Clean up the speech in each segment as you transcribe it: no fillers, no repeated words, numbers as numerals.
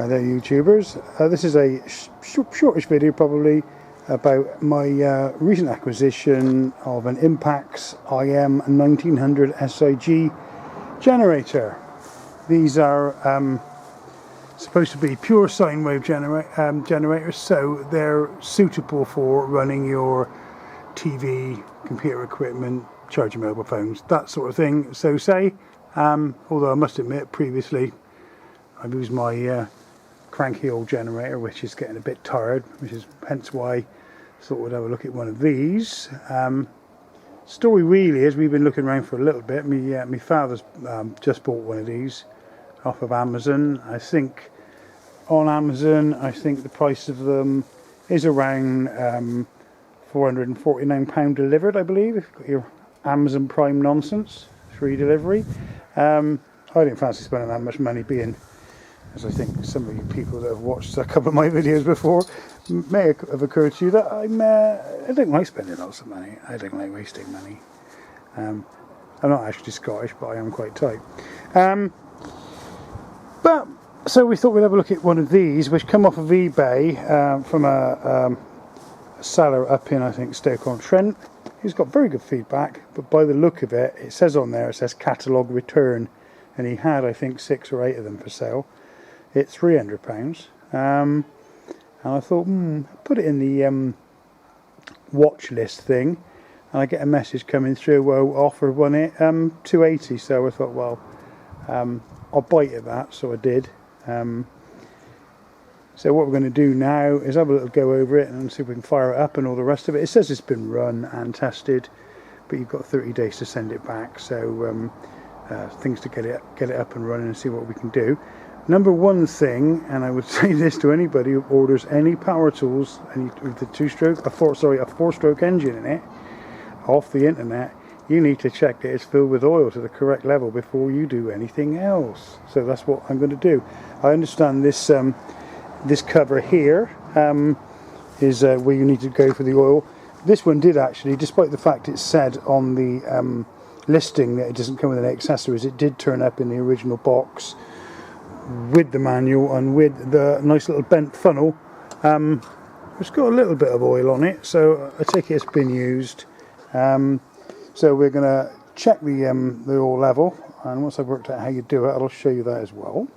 There, YouTubers. This is a shortish video probably about my recent acquisition of an Impax IM1900SIG Generator. These are supposed to be pure sine wave generators, so they're suitable for running your TV, computer equipment, charging mobile phones, that sort of thing. So say, although I must admit previously I've used my cranky old generator, which is getting a bit tired, which is hence why I thought we'd have a look at one of these. Story really is we've been looking around for a little bit. My father's just bought one of these off of Amazon. I think on Amazon, I think the price of them is around £449 delivered, I believe, if you've got your Amazon Prime nonsense, free delivery. I didn't fancy spending that much money, being, as I think some of you people that have watched a couple of my videos before may have occurred to you, that I don't like spending lots of money. I don't like wasting money. I'm not actually Scottish, but I am quite tight. So we thought we'd have a look at one of these, which come off of eBay from a seller up in, I think, Stoke-on-Trent. He's got very good feedback, but by the look of it, it says on there, it says catalogue return, and he had, I think, 6 or 8 of them for sale. It's £300, and I thought, put it in the watch list thing, and I get a message coming through, well, offer one at £280. So I thought, well, I'll bite at that. So I did. So what we're going to do now is have a little go over it and see if we can fire it up and all the rest of it. It says it's been run and tested, but you've got 30 days to send it back. So things to get it up and running and see what we can do. Number one thing, and I would say this to anybody who orders any power tools with a four-stroke engine in it off the internet, you need to check that it's filled with oil to the correct level before you do anything else. So that's what I'm going to do. I understand this this cover here is where you need to go for the oil. This one did actually, despite the fact it said on the listing that it doesn't come with any accessories, it did turn up in the original box with the manual and with the nice little bent funnel. It's got a little bit of oil on it, so I take it it's been used. So we're going to check the oil level, and once I've worked out how you do it, I'll show you that as well.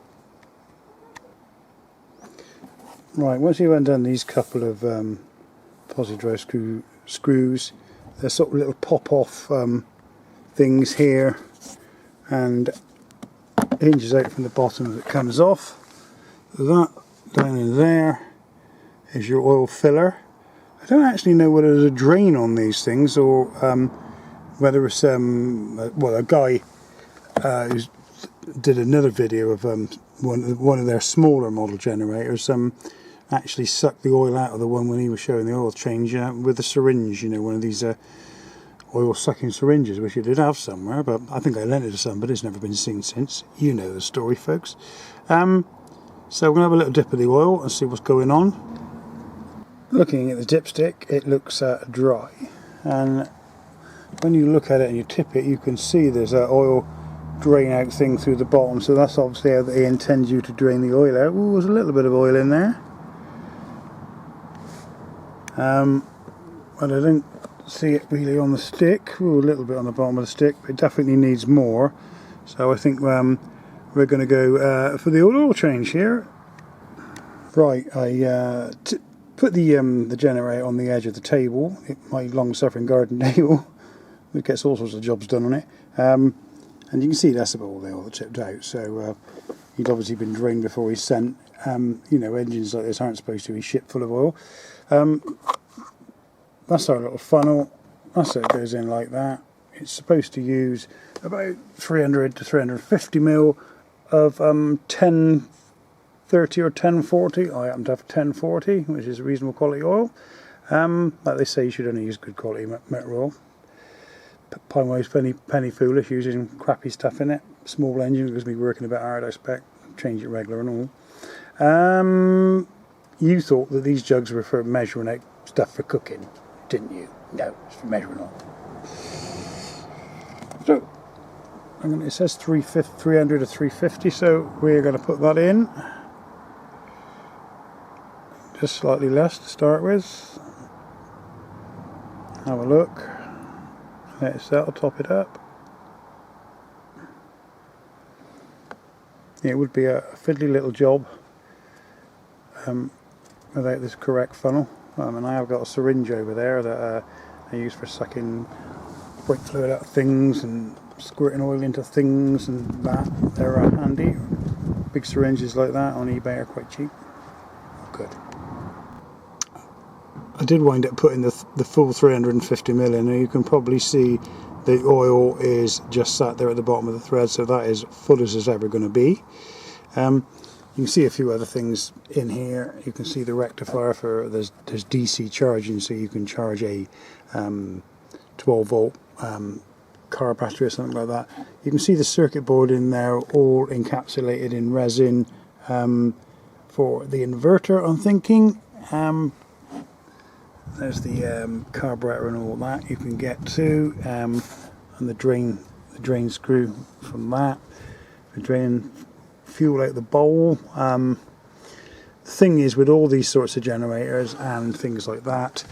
Right, once you've undone these couple of positive drive screws, there's sort of little pop-off things here, and it hinges out from the bottom as it comes off. That down in there is your oil filler. I don't actually know whether there's a drain on these things or whether it's well, a guy who did another video of one of their smaller model generators actually sucked the oil out of the one when he was showing the oil change with a syringe, you know, one of these oil sucking syringes, which he did have somewhere, but I think I lent it to somebody. It's never been seen since. You know the story, folks. So we're going to have a little dip of the oil and see what's going on. Looking at the dipstick, it looks dry, and when you look at it and you tip it, you can see there's an oil drain out thing through the bottom, so that's obviously how they intend you to drain the oil out. Ooh, there's a little bit of oil in there, but I don't see it really on the stick. Ooh, a little bit on the bottom of the stick, but it definitely needs more. So I think we're going to go for the oil change here. Right, I put the generator on the edge of the table, my long-suffering garden table, which gets all sorts of jobs done on it. And you can see that's about all the oil that chipped out. So he'd obviously been drained before he's sent. You know, engines like this aren't supposed to be shipped full of oil. That's our little funnel. That's how it goes in like that. It's supposed to use about 300 to 350 mil of 1030 or 1040. I happen to have 1040, which is a reasonable quality oil. Like they say, you should only use good quality motor oil. Pineways penny foolish using crappy stuff in it. Small engine, because we working a bit hard, I expect. Change it regular and all. You thought that these jugs were for measuring out stuff for cooking, didn't you? No, it's for measuring oil. So it says 300 to 350, so we're going to put that in. just slightly less to start with. Have a look. Let it settle, top it up. It would be a fiddly little job without this correct funnel. And I have got a syringe over there that I use for sucking brake fluid out of things and squirting oil into things, and that they're handy. Big syringes like that on eBay are quite cheap. Good. I did wind up putting the full 350mm in, and you can probably see the oil is just sat there at the bottom of the thread, so that is full as it's ever going to be. You can see a few other things in here. You can see the rectifier for there's DC charging, so you can charge a 12 volt car battery or something like that. You can see the circuit board in there, all encapsulated in resin for the inverter, I'm thinking. There's the carburetor and all that you can get to, and the drain screw from that, the drain fuel out the bowl. The thing is, with all these sorts of generators and things like that,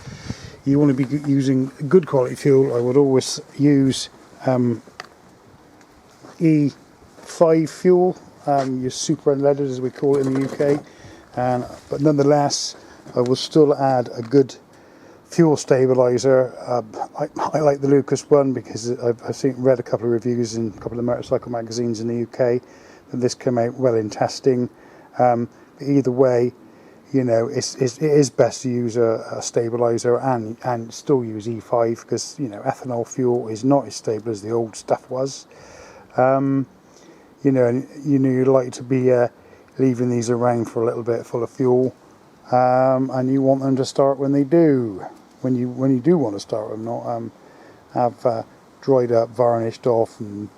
you want to be using good quality fuel. I would always use E5 fuel, your super unleaded as we call it in the UK, but nonetheless I will still add a good fuel stabilizer. I like the Lucas one because I've read a couple of reviews in a couple of motorcycle magazines in the UK that this came out well in testing. But either way, you know, it is best to use a stabilizer and still use E5, because, you know, ethanol fuel is not as stable as the old stuff was. You know, you like to be leaving these around for a little bit full of fuel, and you want them to start when they do. When you do want to start them, not have dried up, varnished off, and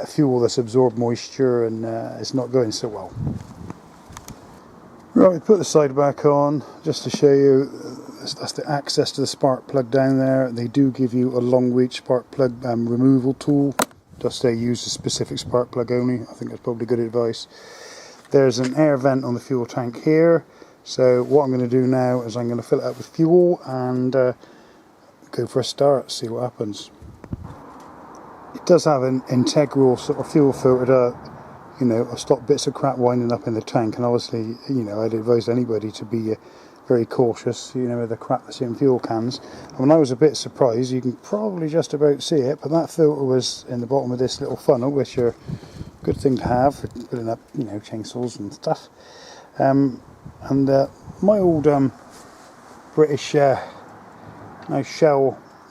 fuel that's absorbed moisture and it's not going so well. Right, we put the side back on just to show you. That's the access to the spark plug down there. They do give you a long reach spark plug removal tool. Just say use a specific spark plug only. I think that's probably good advice. There's an air vent on the fuel tank here. So what I'm going to do now is I'm going to fill it up with fuel and go for a start, see what happens. It does have an integral sort of fuel filter, you know, to stop bits of crap winding up in the tank, and obviously, you know, I'd advise anybody to be very cautious, you know, with the crap that's in fuel cans. And when I was a bit surprised, you can probably just about see it, but that filter was in the bottom of this little funnel, which are a good thing to have for putting up, you know, chainsaws and stuff. And my old British Shell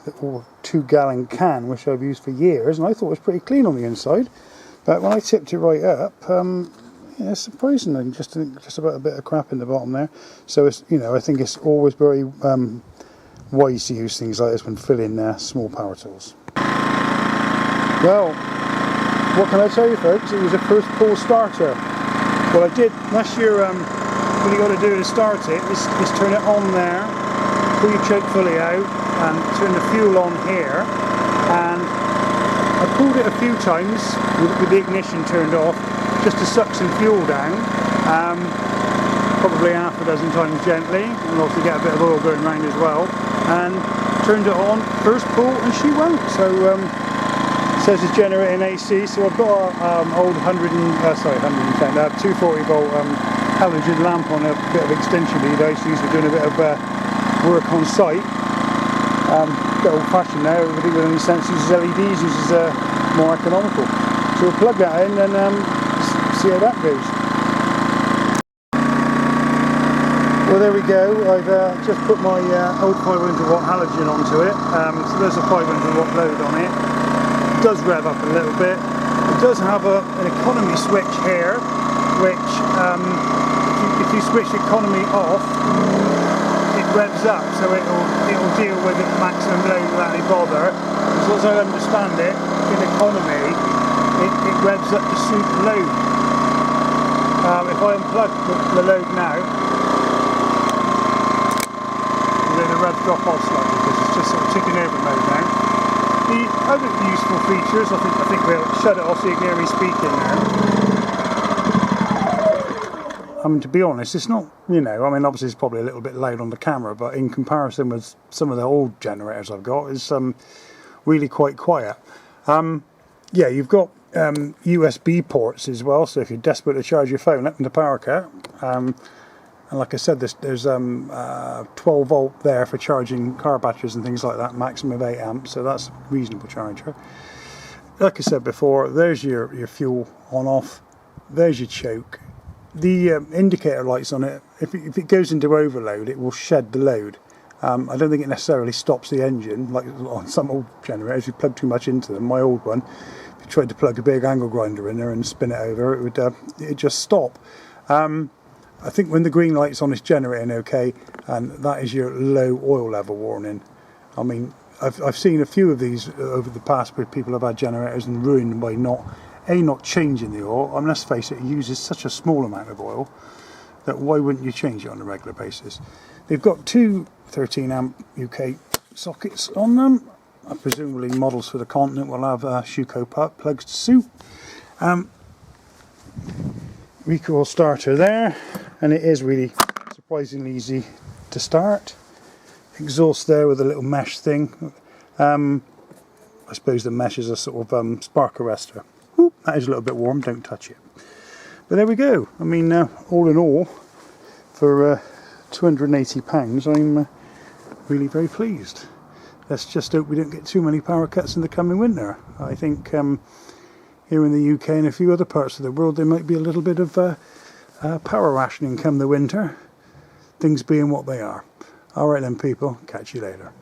little 2-gallon can, which I've used for years, and I thought it was pretty clean on the inside, but when I tipped it right up, yeah, it's surprisingly just about a bit of crap in the bottom there. So it's, you know, I think it's always very wise to use things like this when filling small power tools. Well, what can I tell you, folks? It was a first pull starter. What I did last year, what you got to do to start it is turn it on there, pull your choke fully out, and turn the fuel on here. And I pulled it a few times with the ignition turned off, just to suck some fuel down, probably half a dozen times gently, and also get a bit of oil going round as well. And turned it on, first pull, and she won't. So it says it's generating AC. So I've got an old 240 volt halogen lamp on a bit of extension lead I used to use for doing a bit of work on site. A bit old fashioned now, everybody with any sense uses LEDs, uses more economical. So we'll plug that in and see how that goes. Well, there we go. I've just put my old 500 watt halogen onto it. So there's a 500 watt load on it. It does rev up a little bit. It does have an economy switch here, which if you switch economy off, it revs up, so it'll deal with its maximum load without any bother. As long as I understand it, in economy, it revs up to suit the load. If I unplug the load now, then the revs drop off slightly because it's just sort of ticking over mode now. The other useful features, I think we'll shut it off so you can hear me speaking now. mean, to be honest, it's not, you know, I mean, obviously it's probably a little bit loud on the camera, but in comparison with some of the old generators I've got, it's really quite quiet. Yeah, you've got USB ports as well, so if you're desperate to charge your phone up in the power cut, and like I said, there's 12 volt there for charging car batteries and things like that, maximum of 8 amps, so that's a reasonable charger. Like I said before, there's your fuel on off, there's your choke. The indicator lights on it, if it goes into overload, it will shed the load. I don't think it necessarily stops the engine, like on some old generators, you plug too much into them. My old one, if you tried to plug a big angle grinder in there and spin it over, it would it'd just stop. I think when the green light's on, it's generating okay, and that is your low oil level warning. I mean, I've seen a few of these over the past where people have had generators and ruined by not changing the oil. I mean, let's face it, it uses such a small amount of oil that why wouldn't you change it on a regular basis? They've got two 13 amp UK sockets on them. Presumably models for the continent will have Schuko plugs to suit. Recoil starter there, and it is really surprisingly easy to start. Exhaust there with a little mesh thing. I suppose the mesh is a sort of spark arrestor. Ooh, that is a little bit warm, don't touch it. But there we go. I mean, all in all, for £280, I'm really very pleased. Let's just hope we don't get too many power cuts in the coming winter. I think here in the UK and a few other parts of the world there might be a little bit of power rationing come the winter, things being what they are. Alright then people, catch you later.